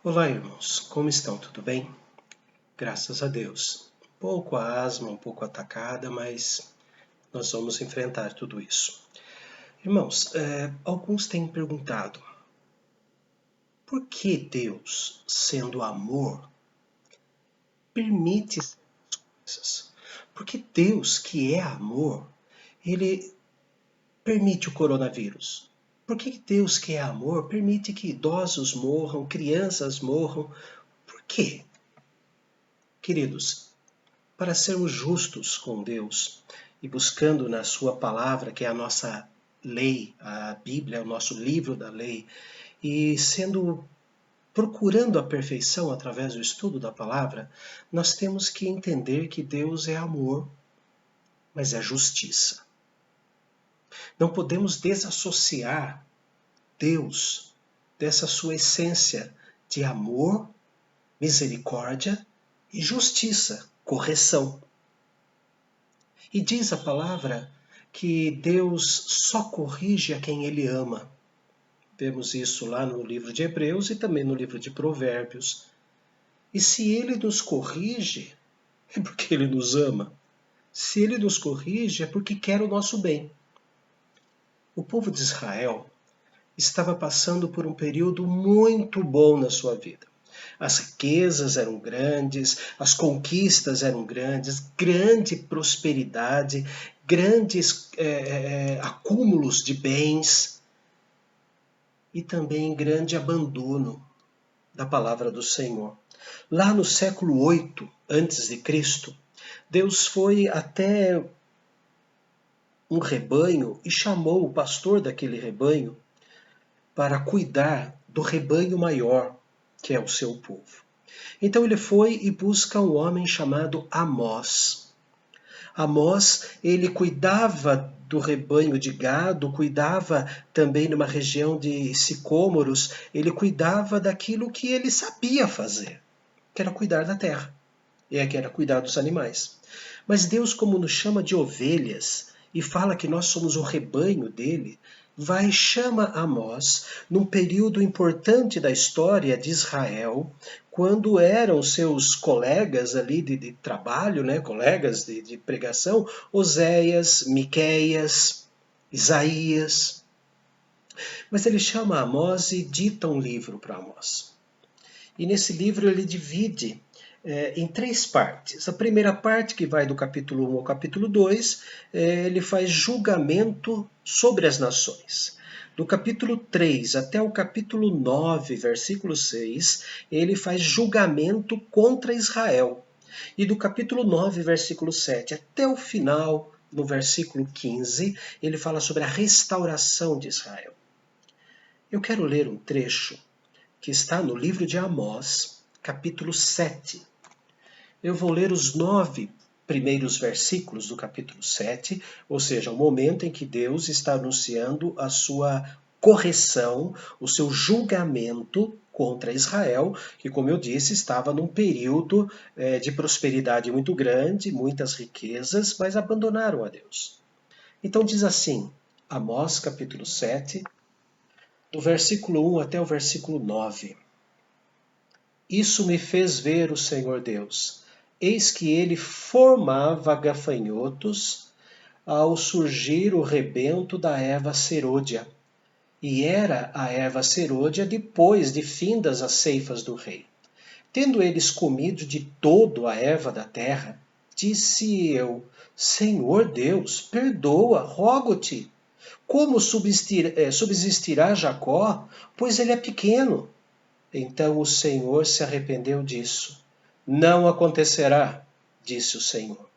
Olá, irmãos, como estão? Tudo bem? Graças a Deus. Um pouco a asma, um pouco atacada, mas nós vamos enfrentar tudo isso. Irmãos, alguns têm perguntado, por que Deus, sendo amor, permite essas coisas? Por que Deus, que é amor, ele permite o coronavírus? Por que Deus, que é amor, permite que idosos morram, crianças morram? Por quê? Queridos, para sermos justos com Deus e buscando na sua palavra, que é a nossa lei, a Bíblia é o nosso livro da lei, e procurando a perfeição através do estudo da palavra, nós temos que entender que Deus é amor, mas é justiça. Não podemos desassociar Deus dessa sua essência de amor, misericórdia e justiça, correção. E diz a palavra que Deus só corrige a quem Ele ama. Vemos isso lá no livro de Hebreus e também no livro de Provérbios. E se Ele nos corrige, é porque Ele nos ama. Se Ele nos corrige, é porque quer o nosso bem. O povo de Israel estava passando por um período muito bom na sua vida. As riquezas eram grandes, as conquistas eram grandes, grande prosperidade, grandes acúmulos de bens e também grande abandono da palavra do Senhor. Lá no século 8 antes de Cristo, Deus foi até um rebanho e chamou o pastor daquele rebanho para cuidar do rebanho maior, que é o seu povo. Então ele foi e busca um homem chamado Amós. Amós, ele cuidava do rebanho de gado, cuidava também numa região de sicômoros, ele cuidava daquilo que ele sabia fazer, que era cuidar da terra, que era cuidar dos animais. Mas Deus, como nos chama de ovelhas e fala que nós somos o rebanho dele, vai e chama Amós num período importante da história de Israel, quando eram seus colegas ali de trabalho, né, colegas de pregação, Oséias, Miqueias, Isaías. Mas ele chama Amós e dita um livro para Amós. E nesse livro ele divide em três partes. A primeira parte, que vai do capítulo 1 ao capítulo 2, ele faz julgamento sobre as nações. Do capítulo 3 até o capítulo 9, versículo 6, ele faz julgamento contra Israel. E do capítulo 9, versículo 7 até o final, no versículo 15, ele fala sobre a restauração de Israel. Eu quero ler um trecho que está no livro de Amós, capítulo 7. Eu vou ler os 9 primeiros versículos do capítulo 7, ou seja, o momento em que Deus está anunciando a sua correção, o seu julgamento contra Israel, que, como eu disse, estava num período de prosperidade muito grande, muitas riquezas, mas abandonaram a Deus. Então diz assim, Amós capítulo 7, do versículo 1 até o versículo 9. Isso me fez ver o Senhor Deus. Eis que ele formava gafanhotos ao surgir o rebento da erva serôdia. E era a erva serôdia depois de findas as ceifas do rei. Tendo eles comido de todo a erva da terra, disse eu, Senhor Deus, perdoa, rogo-te. Como subsistirá Jacó, pois ele é pequeno? Então o Senhor se arrependeu disso. Não acontecerá, disse o Senhor.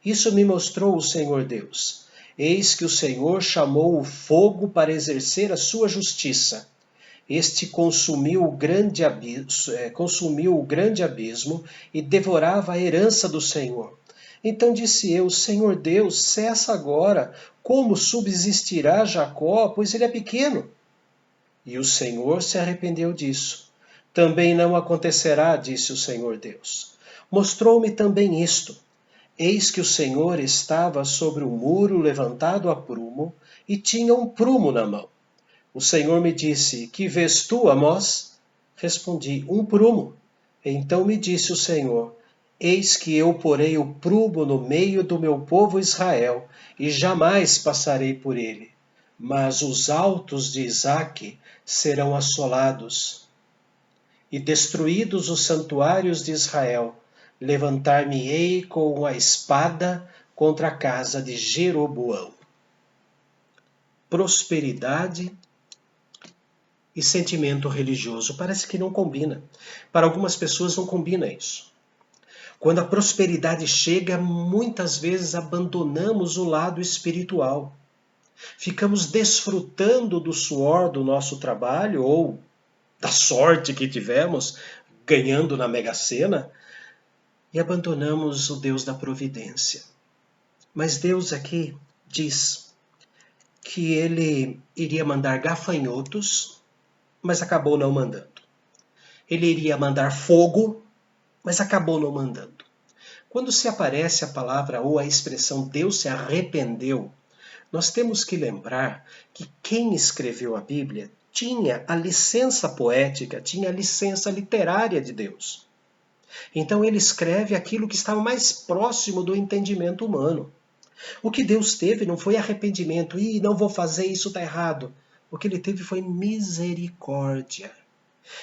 Isso me mostrou o Senhor Deus. Eis que o Senhor chamou o fogo para exercer a sua justiça. Este consumiu o grande abismo e devorava a herança do Senhor. Então disse eu, Senhor Deus, cessa agora, como subsistirá Jacó, pois ele é pequeno? E o Senhor se arrependeu disso. Também não acontecerá, disse o Senhor Deus. Mostrou-me também isto. Eis que o Senhor estava sobre um muro levantado a prumo, e tinha um prumo na mão. O Senhor me disse, que vês tu, Amós? Respondi: um prumo. Então me disse o Senhor: eis que eu porei o prumo no meio do meu povo Israel, e jamais passarei por ele. Mas os altos de Isaque serão assolados, e destruídos os santuários de Israel. Levantar-me-ei com a espada contra a casa de Jeroboão. Prosperidade e sentimento religioso. Parece que não combina. Para algumas pessoas não combina isso. Quando a prosperidade chega, muitas vezes abandonamos o lado espiritual. Ficamos desfrutando do suor do nosso trabalho ou da sorte que tivemos ganhando na Mega Sena e abandonamos o Deus da providência. Mas Deus aqui diz que ele iria mandar gafanhotos, mas acabou não mandando. Ele iria mandar fogo, mas acabou não mandando. Quando se aparece a palavra ou a expressão Deus se arrependeu, nós temos que lembrar que quem escreveu a Bíblia tinha a licença poética, tinha a licença literária de Deus. Então ele escreve aquilo que estava mais próximo do entendimento humano. O que Deus teve não foi arrependimento, não vou fazer, isso está errado. O que ele teve foi misericórdia.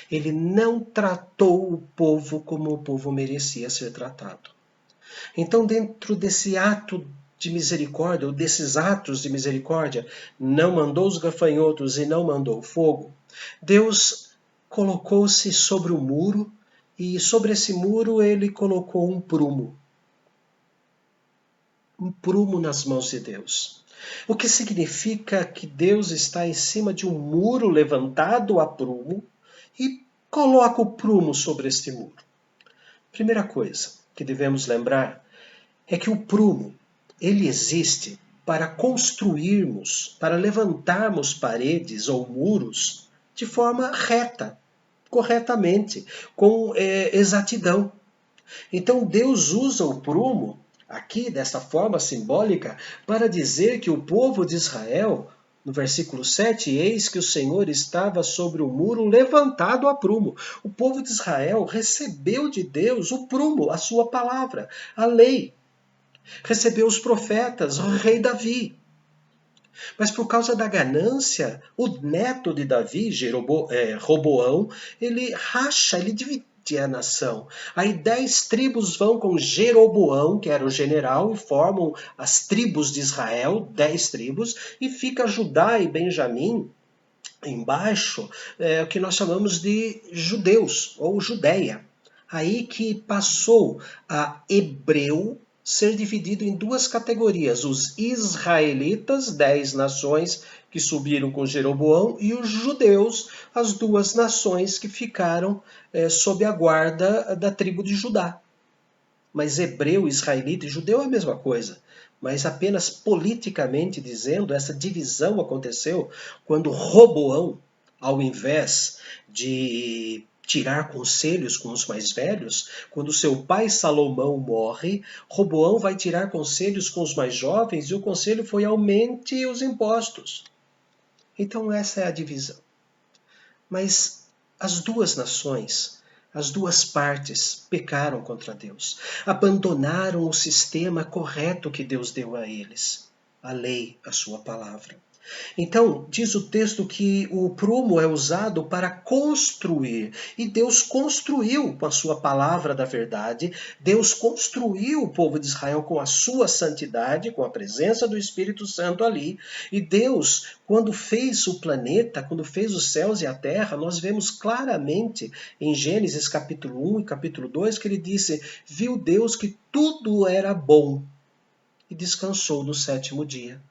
Ele não tratou o povo como o povo merecia ser tratado. Então, dentro desse ato de misericórdia, ou desses atos de misericórdia, não mandou os gafanhotos e não mandou fogo, Deus colocou-se sobre o muro e sobre esse muro ele colocou um prumo. Um prumo nas mãos de Deus. O que significa que Deus está em cima de um muro levantado a prumo e coloca o prumo sobre este muro. Primeira coisa que devemos lembrar é que o prumo, ele existe para construirmos, para levantarmos paredes ou muros de forma reta, corretamente, com exatidão. Então Deus usa o prumo aqui, dessa forma simbólica, para dizer que o povo de Israel, no versículo 7, eis que o Senhor estava sobre o muro levantado a prumo. O povo de Israel recebeu de Deus o prumo, a sua palavra, a lei. Recebeu os profetas, o rei Davi. Mas por causa da ganância, o neto de Davi, Roboão, ele racha, ele divide a nação. Aí 10 tribos vão com Jeroboão, que era o general, e formam as tribos de Israel, 10 tribos, e fica Judá e Benjamim embaixo, o que nós chamamos de judeus, ou Judéia. Aí que passou a hebreu ser dividido em duas categorias, os israelitas, 10 nações que subiram com Jeroboão, e os judeus, as 2 nações que ficaram sob a guarda da tribo de Judá. Mas hebreu, israelita e judeu é a mesma coisa. Mas apenas politicamente dizendo, essa divisão aconteceu quando Roboão, ao invés de tirar conselhos com os mais velhos, quando seu pai Salomão morre, Roboão vai tirar conselhos com os mais jovens e o conselho foi aumente os impostos. Então essa é a divisão. Mas as 2 nações, as 2 partes pecaram contra Deus, abandonaram o sistema correto que Deus deu a eles, a lei, a sua palavra. Então, diz o texto que o prumo é usado para construir. E Deus construiu com a sua palavra da verdade, Deus construiu o povo de Israel com a sua santidade, com a presença do Espírito Santo ali. E Deus, quando fez o planeta, quando fez os céus e a terra, nós vemos claramente em Gênesis capítulo 1 e capítulo 2 que ele disse, viu Deus que tudo era bom e descansou no 7º dia.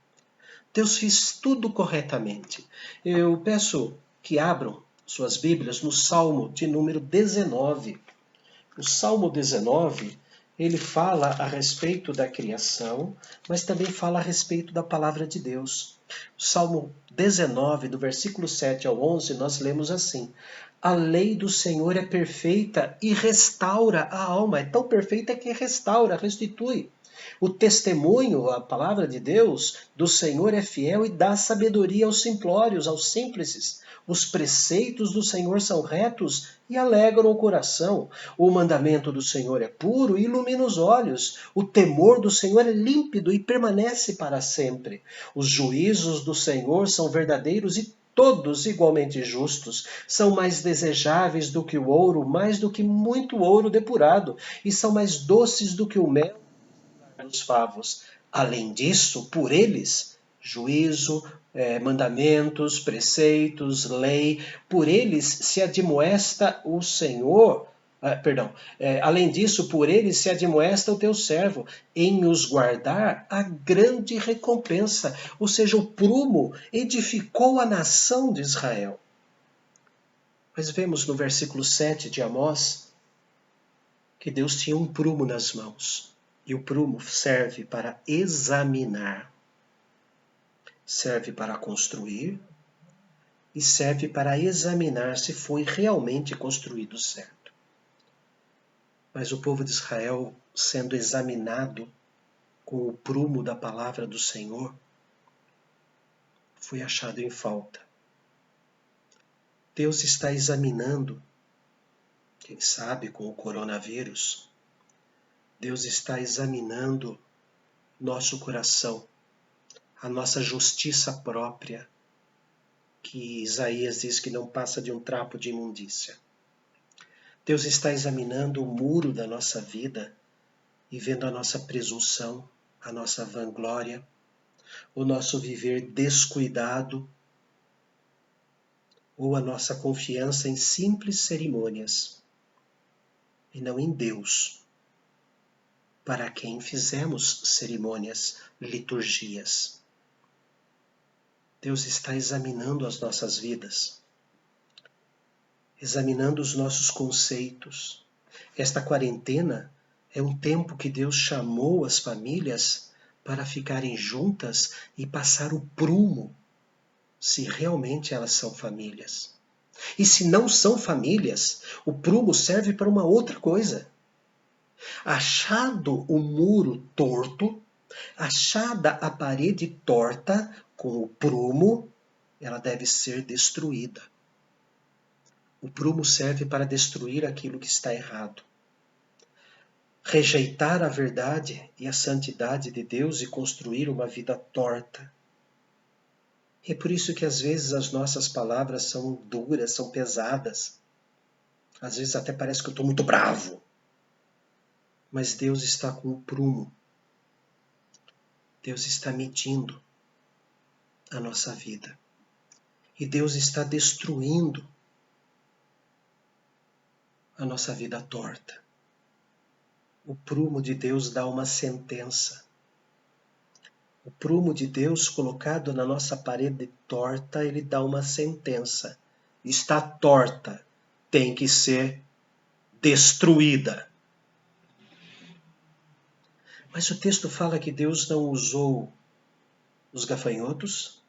Deus fez tudo corretamente. Eu peço que abram suas Bíblias no Salmo de número 19. O Salmo 19, ele fala a respeito da criação, mas também fala a respeito da palavra de Deus. O Salmo 19, do versículo 7 ao 11, nós lemos assim: a lei do Senhor é perfeita e restaura a alma. É tão perfeita que restaura, restitui. O testemunho, a palavra de Deus, do Senhor é fiel e dá sabedoria aos simplórios, aos simples. Os preceitos do Senhor são retos e alegram o coração. O mandamento do Senhor é puro e ilumina os olhos. O temor do Senhor é límpido e permanece para sempre. Os juízos do Senhor são verdadeiros e todos igualmente justos. São mais desejáveis do que o ouro, mais do que muito ouro depurado, e são mais doces do que o mel dos favos. Além disso, por eles, juízo, mandamentos, preceitos, lei, por eles se admoesta o Senhor. Além disso, por eles se admoesta o teu servo, em os guardar a grande recompensa. Ou seja, o prumo edificou a nação de Israel. Mas vemos no versículo 7 de Amós que Deus tinha um prumo nas mãos. E o prumo serve para examinar, serve para construir e serve para examinar se foi realmente construído certo. Mas o povo de Israel, sendo examinado com o prumo da palavra do Senhor, foi achado em falta. Deus está examinando, quem sabe com o coronavírus, Deus está examinando nosso coração, a nossa justiça própria, que Isaías diz que não passa de um trapo de imundícia. Deus está examinando o muro da nossa vida e vendo a nossa presunção, a nossa vanglória, o nosso viver descuidado ou a nossa confiança em simples cerimônias e não em Deus, para quem fizemos cerimônias, liturgias. Deus está examinando as nossas vidas, examinando os nossos conceitos. Esta quarentena é um tempo que Deus chamou as famílias para ficarem juntas e passar o prumo, se realmente elas são famílias. E se não são famílias, o prumo serve para uma outra coisa. Achado o muro torto, achada a parede torta, com o prumo, ela deve ser destruída. O prumo serve para destruir aquilo que está errado. Rejeitar a verdade e a santidade de Deus e construir uma vida torta. É por isso que às vezes as nossas palavras são duras, são pesadas. Às vezes até parece que eu estou muito bravo. Mas Deus está com o prumo. Deus está medindo a nossa vida. E Deus está destruindo a nossa vida torta. O prumo de Deus dá uma sentença. O prumo de Deus colocado na nossa parede torta, ele dá uma sentença. Está torta, tem que ser destruída. Mas o texto fala que Deus não usou os gafanhotos,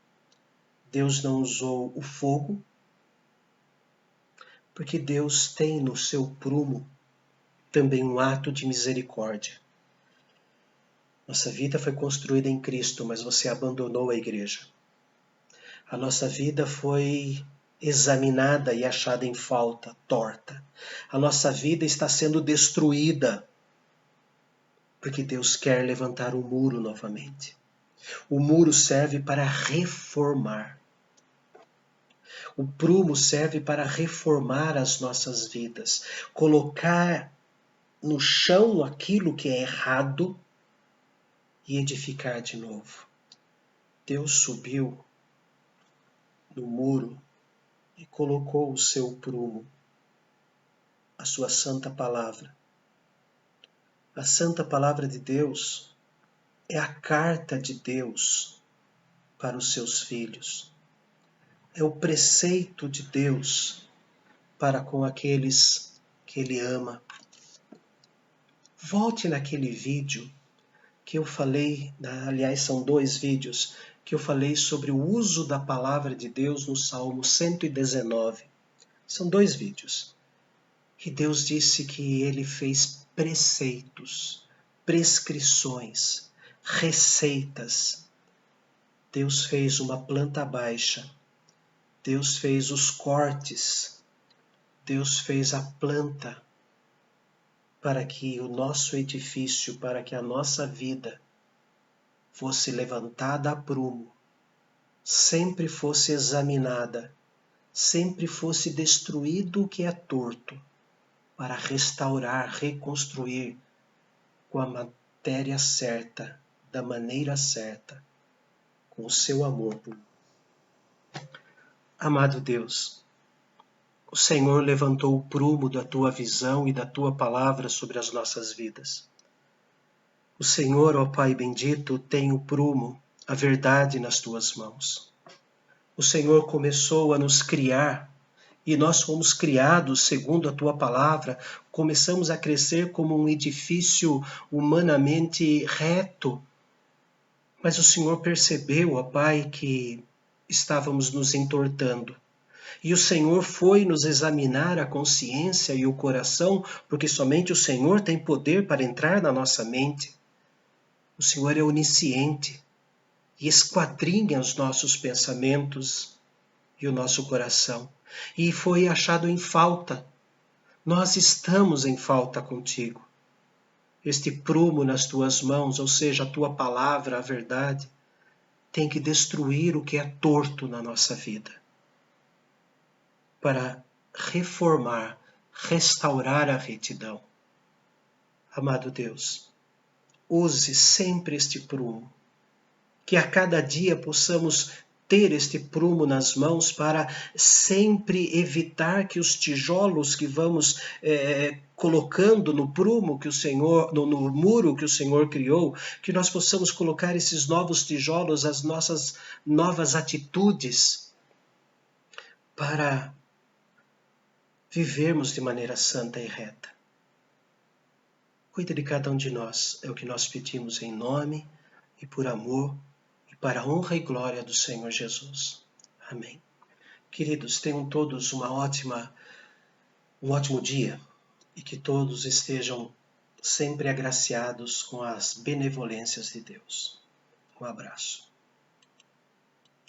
Deus não usou o fogo, porque Deus tem no seu prumo também um ato de misericórdia. Nossa vida foi construída em Cristo, mas você abandonou a igreja. A nossa vida foi examinada e achada em falta, torta. A nossa vida está sendo destruída, porque Deus quer levantar o muro novamente. O muro serve para reformar. O prumo serve para reformar as nossas vidas, colocar no chão aquilo que é errado e edificar de novo. Deus subiu no muro e colocou o seu prumo, a sua santa palavra. A santa palavra de Deus é a carta de Deus para os seus filhos. É o preceito de Deus para com aqueles que Ele ama. Volte naquele vídeo que eu falei, aliás são 2 vídeos, que eu falei sobre o uso da palavra de Deus no Salmo 119. São 2 vídeos. E Deus disse que Ele fez preceitos prescrições, receitas. Deus fez uma planta baixa, Deus fez os cortes, Deus fez a planta para que o nosso edifício, para que a nossa vida fosse levantada a prumo, sempre fosse examinada, sempre fosse destruído o que é torto, para restaurar, reconstruir com a matéria certa, da maneira certa, com o seu amor. Amado Deus, o Senhor levantou o prumo da tua visão e da tua palavra sobre as nossas vidas. O Senhor, ó Pai bendito, tem o prumo, a verdade nas tuas mãos. O Senhor começou a nos criar e nós fomos criados segundo a tua palavra, começamos a crescer como um edifício humanamente reto. Mas o Senhor percebeu, ó Pai, que estávamos nos entortando. E o Senhor foi nos examinar a consciência e o coração, porque somente o Senhor tem poder para entrar na nossa mente. O Senhor é onisciente e esquadrinha os nossos pensamentos e o nosso coração. E foi achado em falta. Nós estamos em falta contigo. Este prumo nas tuas mãos, ou seja, a tua palavra, a verdade, tem que destruir o que é torto na nossa vida, para reformar, restaurar a retidão. Amado Deus, use sempre este prumo, que a cada dia possamos ter este prumo nas mãos para sempre evitar que os tijolos que vamos colocando no prumo que o Senhor, no muro que o Senhor criou, que nós possamos colocar esses novos tijolos, as nossas novas atitudes, para vivermos de maneira santa e reta. Cuida de cada um de nós, é o que nós pedimos em nome e por amor, para a honra e glória do Senhor Jesus. Amém. Queridos, tenham todos um ótimo dia e que todos estejam sempre agraciados com as benevolências de Deus. Um abraço.